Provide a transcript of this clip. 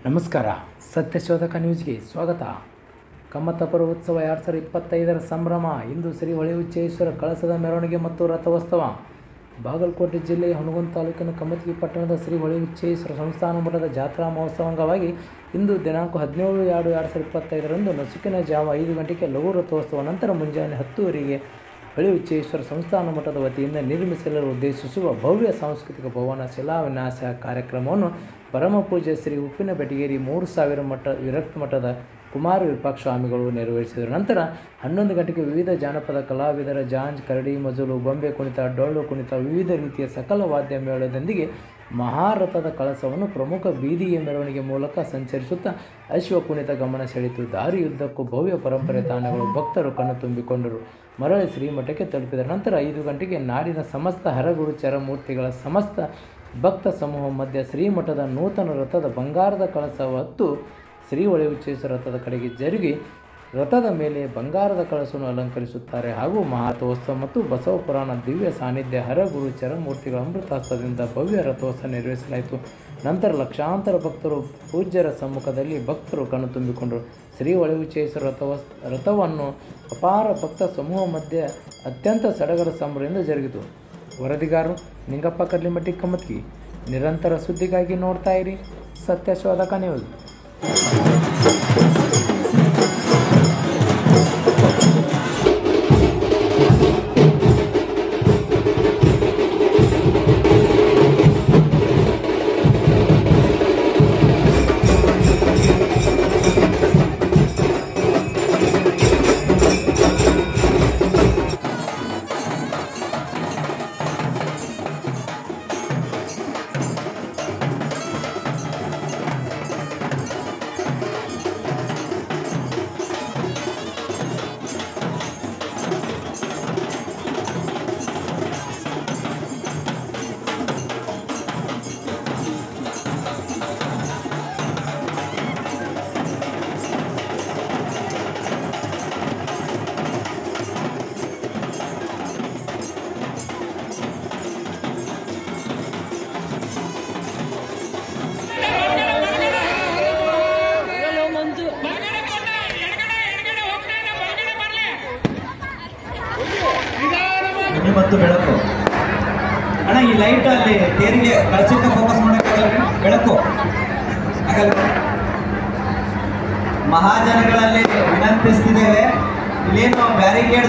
ನಮಸ್ಕಾರ, ಸತ್ಯಶೋಧಕ ನ್ಯೂಸ್ಗೆ ಸ್ವಾಗತ. ಕಮ್ಮತಪುರ ಉತ್ಸವ 2025ರ ಸಂಭ್ರಮ. ಇಂದು ಶ್ರೀ ಹೊಳೆ ಹುಚ್ಚೇಶ್ವರ ಕಳಸದ ಮೆರವಣಿಗೆ ಮತ್ತು ರಥೋತ್ಸವ. ಬಾಗಲಕೋಟೆ ಜಿಲ್ಲೆಯ ಹುನಗುಂದ ತಾಲೂಕಿನ ಕಮತಗಿ ಪಟ್ಟಣದ ಶ್ರೀ ಹೊಳೆ ಹುಚ್ಚೇಶ್ವರ ಸಂಸ್ಥಾನ ಮಠದ ಜಾತ್ರಾ ಮಹೋತ್ಸವ ಅಂಗವಾಗಿ ಇಂದು ದಿನಾಂಕ 17/2/2025ರಂದು ನಸುಕಿನ ಜಾವ 5 ಗಂಟೆಗೆ ಲಘು ರಥೋತ್ಸವ ನಂತರ ಮುಂಜಾನೆ 10 ಹೊಳೆ ಹುಚ್ಚೇಶ್ವರ ಸಂಸ್ಥಾನ ಮಠದ ವತಿಯಿಂದ ನಿರ್ಮಿಸಲು ಉದ್ದೇಶಿಸುವ ಭವ್ಯ ಸಾಂಸ್ಕೃತಿಕ ಭವನ ಶಿಲಾನ್ಯಾಸ ಕಾರ್ಯಕ್ರಮವನ್ನು ಪರಮಪೂಜ್ಯ ಶ್ರೀ ಉಪ್ಪಿನ ಬೆಟಗೇರಿ 3000 ವಿರಕ್ತ ಮಠದ ಕುಮಾರ ವಿರೂಪಾಕ್ಷ ಸ್ವಾಮಿಗಳು ನೆರವೇರಿಸಿದರು. ನಂತರ 11 ಗಂಟೆಗೆ ವಿವಿಧ ಜಾನಪದ ಕಲಾವಿದರ ಜಾಂಜ್, ಕರಡಿ, ಮಜಲು, ಗೊಂಬೆ ಕುಣಿತ, ಡೊಳ್ಳು ಕುಣಿತ, ವಿವಿಧ ರೀತಿಯ ಸಕಲ ವಾದ್ಯ ಮೇಳದೊಂದಿಗೆ ಮಹಾರಥದ ಕಳಸವನ್ನು ಪ್ರಮುಖ ಬೀದಿಯ ಮೆರವಣಿಗೆ ಮೂಲಕ ಸಂಚರಿಸುತ್ತಾ ಅಶ್ವ ಕುಣಿತ ಗಮನ ಸೆಳೆಯಿತು. ದಾರಿಯುದ್ದಕ್ಕೂ ಭವ್ಯ ಪರಂಪರೆ ತಾಣಗಳು ಭಕ್ತರು ಕಣ್ಣು ತುಂಬಿಕೊಂಡರು. ಮರಳಿ ಶ್ರೀಮಠಕ್ಕೆ ತಲುಪಿದ ನಂತರ 5 ಗಂಟೆಗೆ ನಾಡಿನ ಸಮಸ್ತ ಹರಗುರು ಚರಮೂರ್ತಿಗಳ ಸಮಸ್ತ ಭಕ್ತ ಸಮೂಹ ಮಧ್ಯ ಶ್ರೀಮಠದ ನೂತನ ರಥದ ಬಂಗಾರದ ಕಳಸ ಹೊತ್ತು ಶ್ರೀ ಹೊಳೆ ಹುಚ್ಚೇಶ್ವರ ರಥದ ಕಡೆಗೆ ಜರುಗಿ ರಥದ ಮೇಲೆ ಬಂಗಾರದ ಕಳಸವನ್ನು ಅಲಂಕರಿಸುತ್ತಾರೆ. ಹಾಗೂ ಮಹಾರಥೋತ್ಸವ ಮತ್ತು ಬಸವ ಪುರಾಣ ದಿವ್ಯ ಸಾನ್ನಿಧ್ಯ ಹರಗುರು ಚರಮೂರ್ತಿಗಳ ಅಮೃತಾಸ್ತದಿಂದ ಭವ್ಯ ರಥೋತ್ಸವ ನೆರವೇರಿಸಲಾಯಿತು. ನಂತರ ಲಕ್ಷಾಂತರ ಭಕ್ತರು ಪೂಜ್ಯರ ಸಮ್ಮುಖದಲ್ಲಿ ಭಕ್ತರು ಕಣ್ಣು ತುಂಬಿಕೊಂಡರು. ಶ್ರೀ ಹೊಳೆ ಹುಚ್ಚೇಶ್ವರ ರಥವನ್ನು ಅಪಾರ ಭಕ್ತ ಸಮೂಹ ಮಧ್ಯೆ ಅತ್ಯಂತ ಸಡಗರ ಸಂಭ್ರಮದಿಂದ ಜರುಗಿತು. ವರದಿಗಾರರು ನಿಂಗಪ್ಪ ಕರ್ಲಿಮಟ್ಟಿ, ಕಮತಗಿ. ನಿರಂತರ ಸುದ್ದಿಗಾಗಿ ನೋಡ್ತಾ ಇರಿ ಸತ್ಯಶೋಧಕ ನ್ಯೂಸ್. ಮತ್ತು ಬೆಳಕು ಅಣ್ಣ, ಈ ಲೈಟ್ ಅಲ್ಲಿ ತೇರಿಗೆ ಕಳಸಕ್ಕೆ ಫೋಕಸ್ ಮಾಡೋಕ್ಕಾಗಲ್ಲ. ಬೆಳಕು ಆಗಲ್ಲ. ಮಹಾಜನಗಳಲ್ಲಿ ವಿನಂತಿಸ್ತಿದ್ದೇವೆ, ಇಲ್ಲೇನು ಬ್ಯಾರಿಕೇಡ್